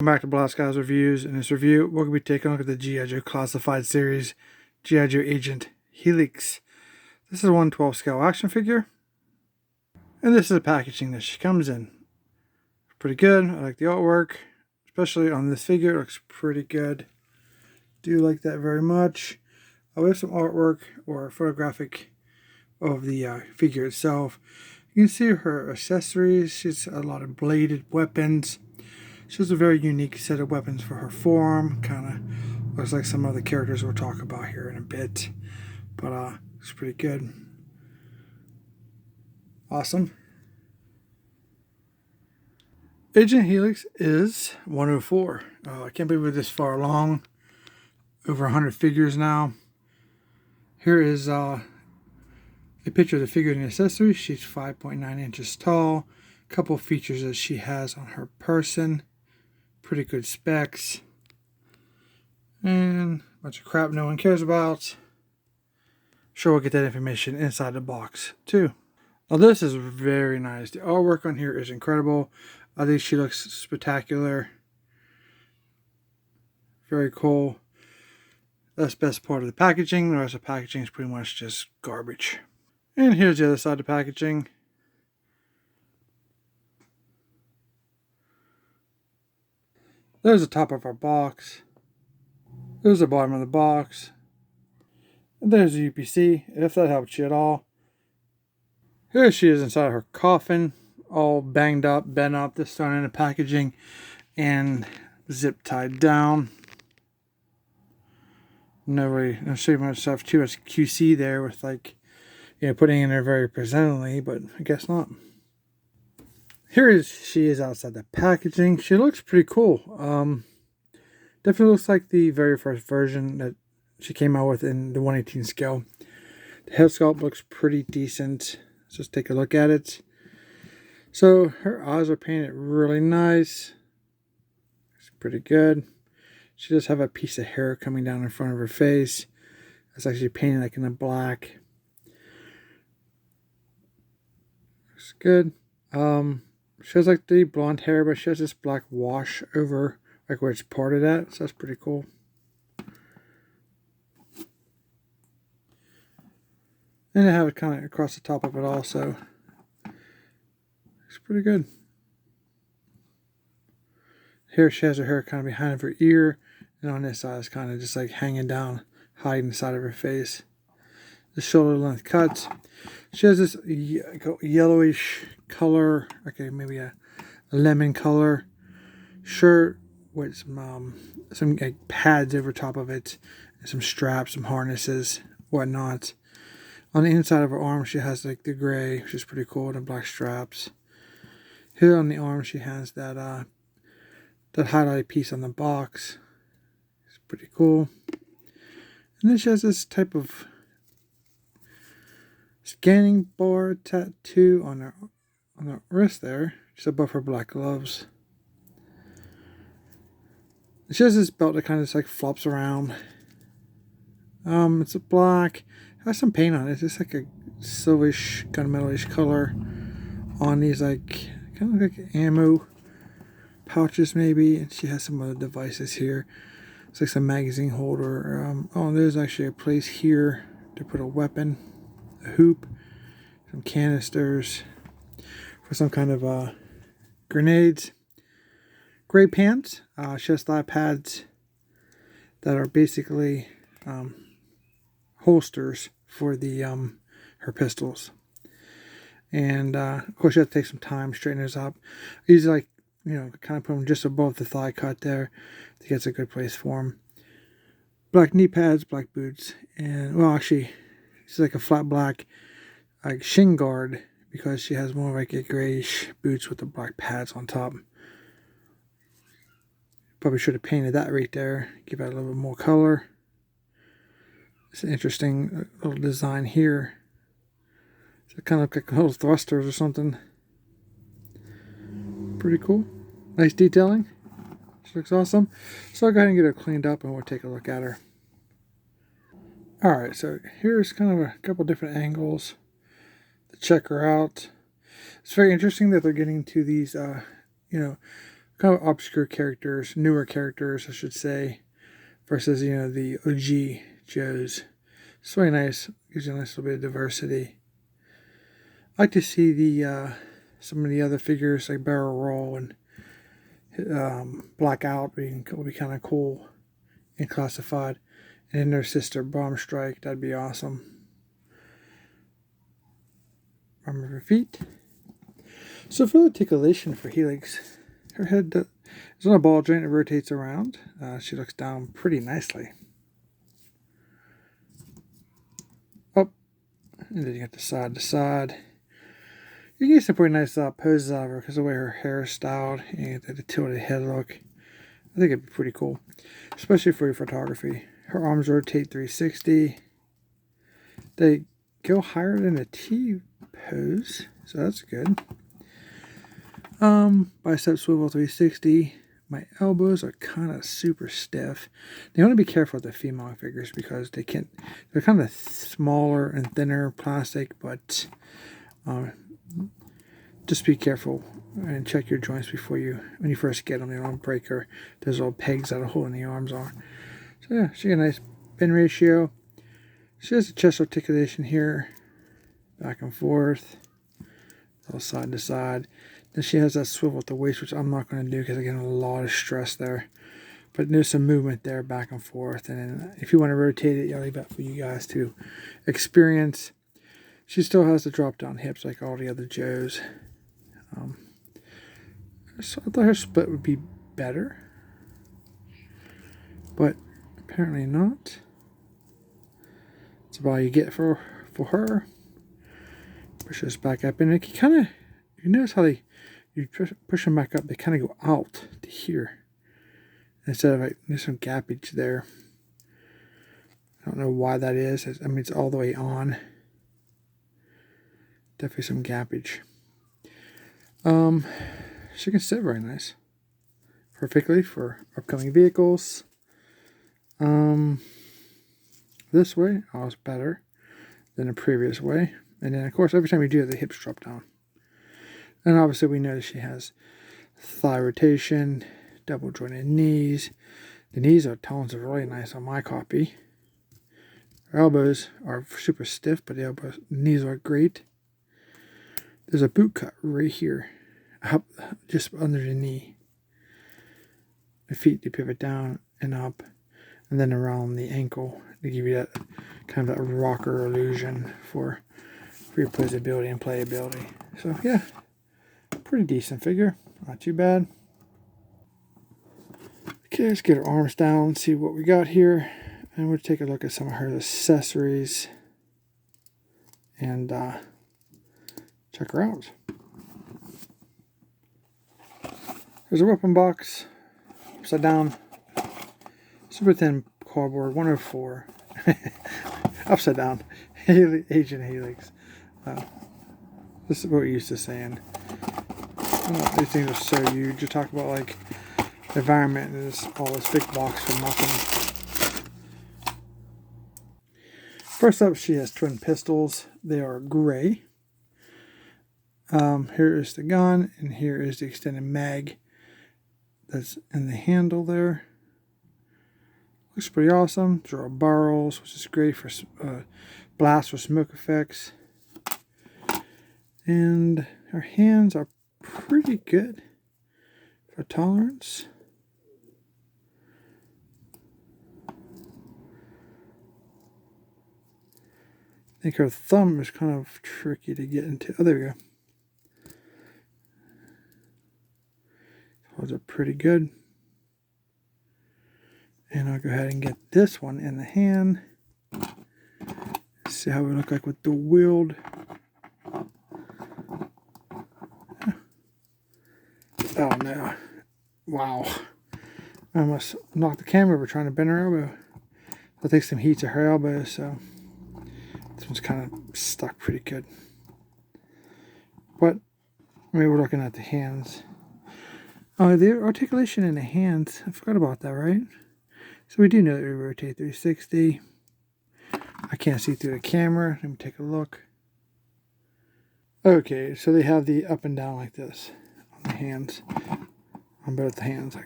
Welcome back to Blast Guys Reviews. In this review, we're going to be taking a look at the G.I.JOE Classified Series G.I.JOE Agent Helix. This is a 1/12 scale action figure, and this is the packaging that she comes in. Pretty good. I like the artwork, especially on this figure. It looks pretty good. Do like that very much. I have some artwork or photographic of the figure itself. You can see her accessories. She's a lot of bladed weapons. She has a very unique set of weapons for her form. Kind of looks like some of the characters we'll talk about here in a bit. But it's pretty good. Awesome. Agent Helix is 104. I can't believe we're this far along. Over 100 figures now. Here is a picture of the figure and accessories. She's 5.9 inches tall. A couple features that she has on her person. Pretty good specs. And a bunch of crap no one cares about. Sure, we'll get that information inside the box too. Now this is very nice. The artwork on here is incredible. I think she looks spectacular. Very cool. That's the best part of the packaging. The rest of the packaging is pretty much just garbage. And here's the other side of the packaging. There's the top of our box. There's the bottom of the box. And there's the UPC, if that helps you at all. Here she is inside her coffin, all banged up, bent up, this time in the packaging, and zip tied down. No showing myself too much QC there with putting in there very presently, but I guess not. She is outside the packaging. She looks pretty cool. Definitely looks like the very first version that she came out with in the 1/18 scale. The head sculpt looks pretty decent. Let's just take a look at it. So her eyes are painted really nice. It's pretty good. She does have a piece of hair coming down in front of her face. It's actually painted like in the black. Looks good. She has like the blonde hair, but she has this black wash over like where it's parted at, so that's pretty cool. And I have it kind of across the top of it also. It's pretty good. Here she has her hair kind of behind her ear, and on this side it's kind of just like hanging down, hiding the side of her face. The shoulder length cuts. She has this yellowish color, okay, maybe a lemon color shirt with some like pads over top of it, and some straps, some harnesses, whatnot. On the inside of her arm, she has like the gray, which is pretty cool, and black straps. Here on the arm, she has that highlighted piece on the box. It's pretty cool. And then she has this type of scanning bar tattoo on her wrist there, just above her black gloves. She has this belt that kind of just like flops around. It's a black, has some paint on it. It's just like a silverish, gunmetalish color on these like kind of like ammo pouches maybe. And she has some other devices here. It's like some magazine holder. There's actually a place here to put a weapon, a hoop, some canisters for some kind of grenades. Gray pants. She has thigh pads that are basically holsters for the her pistols. And of course you have to take some time, straighten those up. Usually kind of put them just above the thigh cut there. I think that's a good place for them. Black knee pads, black boots, and well actually it's like a flat black like shin guard because she has more like a grayish boots with the black pads on top. Probably should have painted that right there, give it a little bit more color. It's an interesting little design here. So it kind of looks like little thrusters or something. Pretty cool. Nice detailing. She looks awesome. So I'll go ahead and get her cleaned up and we'll take a look at her. Alright, so here's kind of a couple different angles to check her out. It's very interesting that they're getting to these, kind of obscure characters, newer characters, I should say, versus, you know, the OG Joes. It's really nice. Gives you a nice little bit of diversity. I like to see the some of the other figures like Barrel Roll and Blackout will be kind of cool and classified. And then their sister Bomb Strike, that'd be awesome. Arm of her feet. So for the articulation for Helix, her head is on a ball joint. It rotates around. She looks down pretty nicely. Up, and then you got the side to side. You can get some pretty nice poses out of her because of the way her hair is styled and the tilted head look. I think it'd be pretty cool, especially for your photography. Her arms rotate 360. They go higher than a T pose, so that's good. Bicep swivel 360. My elbows are kind of super stiff. You want to be careful with the female figures because they're kind of smaller and thinner plastic, but just be careful and check your joints when you first get them. They don't break or there's little pegs that are holding the arms on. So yeah, she got a nice bend ratio. She has a chest articulation here, back and forth, all side to side. Then she has that swivel at the waist, which I'm not going to do because I get a lot of stress there. But there's some movement there back and forth. And then if you want to rotate it, I'll leave that for you guys to experience. She still has the drop down hips like all the other Joes. So I thought her split would be better, but apparently not. That's about all you get for her. Push this back up, and you notice how you push them back up, they kind of go out to here instead of like there's some gappage there. I don't know why that is. I mean, it's all the way on. Definitely some gappage. She can sit very nice, perfectly for upcoming vehicles. This way, it's better than the previous way. And then, of course, every time you do it, the hips drop down. And obviously, we know that she has thigh rotation, double jointed knees. The knees are tones are really nice on my copy. Her elbows are super stiff, but the knees are great. There's a boot cut right here, up just under the knee. The feet, they pivot down and up, and then around the ankle to give you that kind of that rocker illusion for your posability and playability. So yeah, pretty decent figure, not too bad. Okay, let's get her arms down and see what we got here, and we'll take a look at some of her accessories and check her out. There's a weapon box, upside down, super thin cardboard, 104, upside down, Agent Helix. This is what we're used to saying. These things are so huge. You talk about like the environment is all this big box for nothing. First up, she has twin pistols. They are gray. Here is the gun, and here is the extended mag that's in the handle there. Looks pretty awesome. These are all barrels, which is great for blast or smoke effects. And her hands are pretty good for tolerance. I think her thumb is kind of tricky to get into. Oh, there we go. Those are pretty good. And I'll go ahead and get this one in the hand. See how we look like with the wheeled. Oh no. Wow. I almost knocked the camera over trying to bend her elbow. I'll take some heat to her elbow, so this one's kind of stuck pretty good. But maybe we're looking at the hands. Oh, the articulation in the hands. I forgot about that, right? So we do know that we rotate 360. I can't see through the camera. Let me take a look. Okay, so they have the up and down like this on the hands. on both the hands.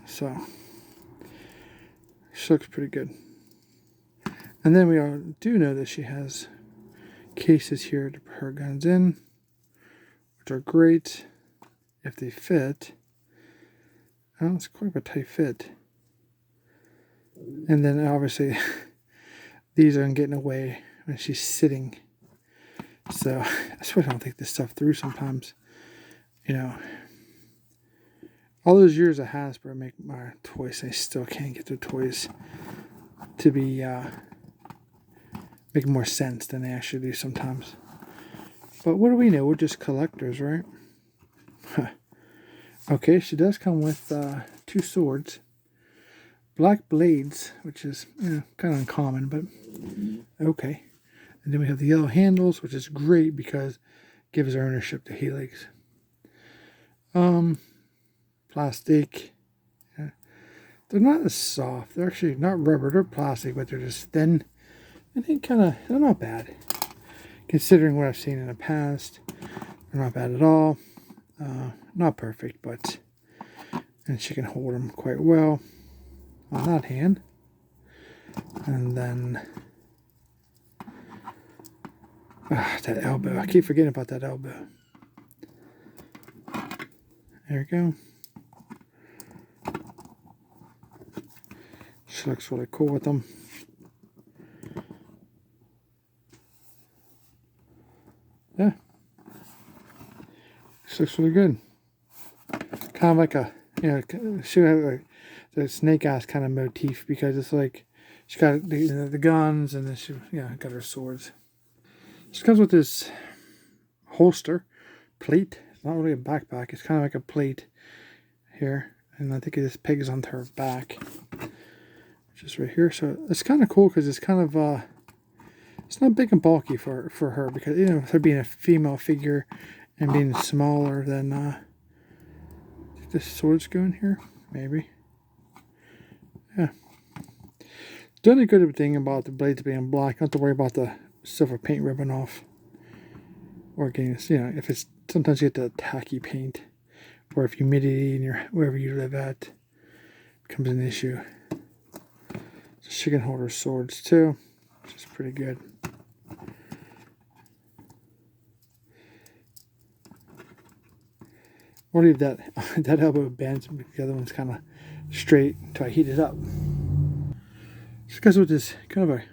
So she looks pretty good. And then we do know that she has cases here to put her guns in, which are great if they fit. Oh, it's quite a tight fit. And then obviously these aren't getting away when she's sitting. So that's why I don't think this stuff through sometimes. You know, all those years of Hasbro make my toys, I still can't get their toys to be make more sense than they actually do sometimes. But what do we know? We're just collectors, right? Okay, she does come with 2 swords. Black blades, which is kind of uncommon, but okay. And then we have the yellow handles, which is great because it gives her ownership to Helix. Plastic. Yeah. They're not as soft. They're actually not rubber. They're plastic, but they're just thin. And they're not bad. Considering what I've seen in the past, they're not bad at all. Not perfect, but and she can hold them quite well on that hand. And then that elbow. I keep forgetting about that elbow. There we go. She looks really cool with them. Yeah. This looks really good. Kind of like a, she has like the snake eyes kind of motif because it's like she got the guns and then she got her swords. She comes with this holster plate. It's not really a backpack. It's kind of like a plate here, and I think it just pegs onto her back, just right here. So it's kind of cool because it's kind of it's not big and bulky for her because her being a female figure and being smaller than I think the swords go in here, maybe. Yeah. The only good thing about the blades being black, not to worry about the silver paint rubbing off. Or getting, if it's, sometimes you get the tacky paint. Or if humidity in wherever you live at becomes an issue. So she can hold her swords too, which is pretty good. We'll leave that elbow bent, the other one's kind of straight until I heat it up. This guy's with this kind of a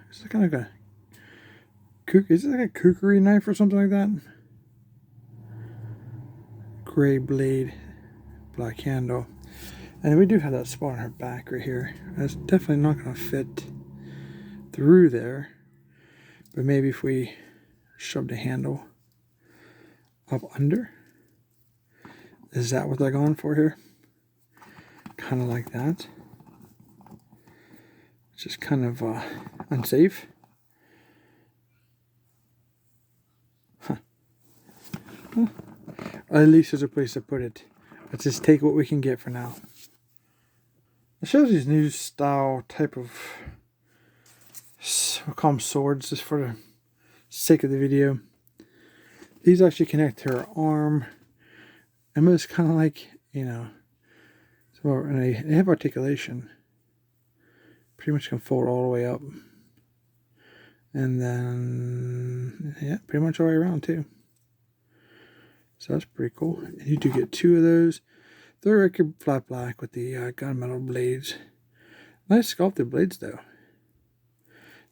is it like a kukri knife or something like that? Gray blade, black handle. And we do have that spot on her back right here. That's definitely not going to fit through there. But maybe if we shove the handle up under. Is that what they're going for here? Kind of like that. Which is kind of unsafe. Huh. Well, at least there's a place to put it. Let's just take what we can get for now. It shows these new style type of, we'll call them swords just for the sake of the video. These actually connect to her arm. And it's kind of like, so and they have articulation. Pretty much can fold all the way up. And then, pretty much all the way around too. So that's pretty cool. And you do get 2 of those. They're like flat black with the gunmetal blades. Nice sculpted blades though.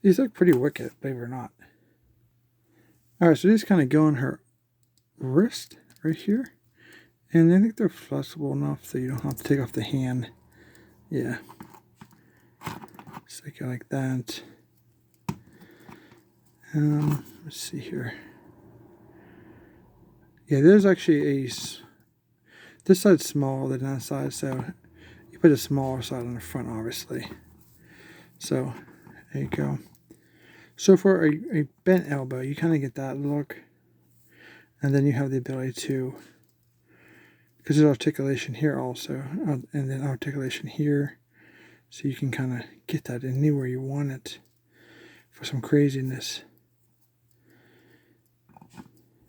These look pretty wicked, believe it or not. Alright, so these kind of go on her wrist right here. And I think they're flexible enough so you don't have to take off the hand. Yeah. Just like that. Let's see here. Yeah, there's actually this side's smaller than that side, so you put a smaller side on the front, obviously. So, there you go. So for a bent elbow, you kind of get that look. And then you have the ability to, because there's articulation here also, and then articulation here. So you can kind of get that anywhere you want it for some craziness.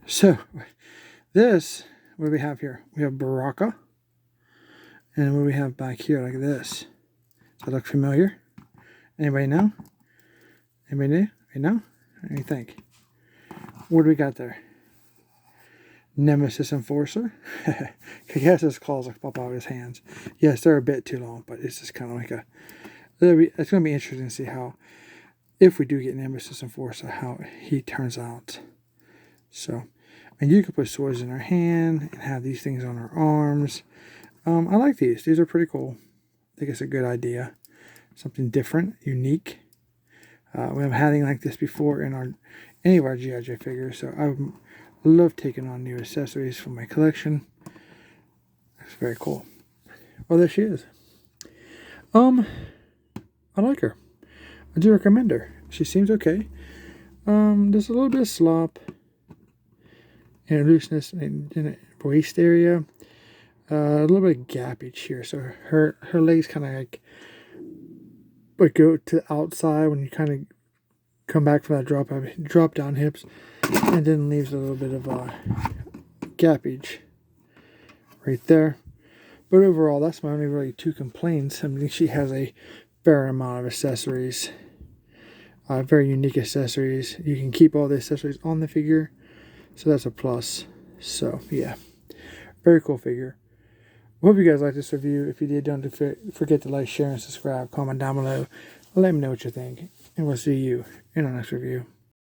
So, this, what do we have here? We have Baraka. And what do we have back here like this? Does that look familiar? Anybody know? Anybody know? What do you think? What do we got there? Nemesis Enforcer. Yes, his claws like pop out of his hands. Yes, they're a bit too long, but it's just kind of like a... It's going to be interesting to see how, if we do get Nemesis Enforcer, how he turns out. So, and you could put swords in our hand and have these things on our arms. I like these. These are pretty cool. I think it's a good idea. Something different, unique. We haven't had anything like this before in any of our G.I. Joe figures, so I love taking on new accessories for my collection. It's very cool. Oh, there she is. I like her. I do recommend her. She seems okay. There's a little bit of slop and looseness in the waist area. A little bit of gappage here, so her legs kind of like go to the outside when you kind of come back from that drop down hips, and then leaves a little bit of gappage right there. But overall, that's my only really two complaints. I mean, she has a fair amount of accessories, very unique accessories. You can keep all the accessories on the figure, so that's a plus. So yeah, very cool figure. Hope you guys liked this review. If you did, don't forget to like, share, and subscribe. Comment down below. Let me know what you think. And we'll see you in our next review.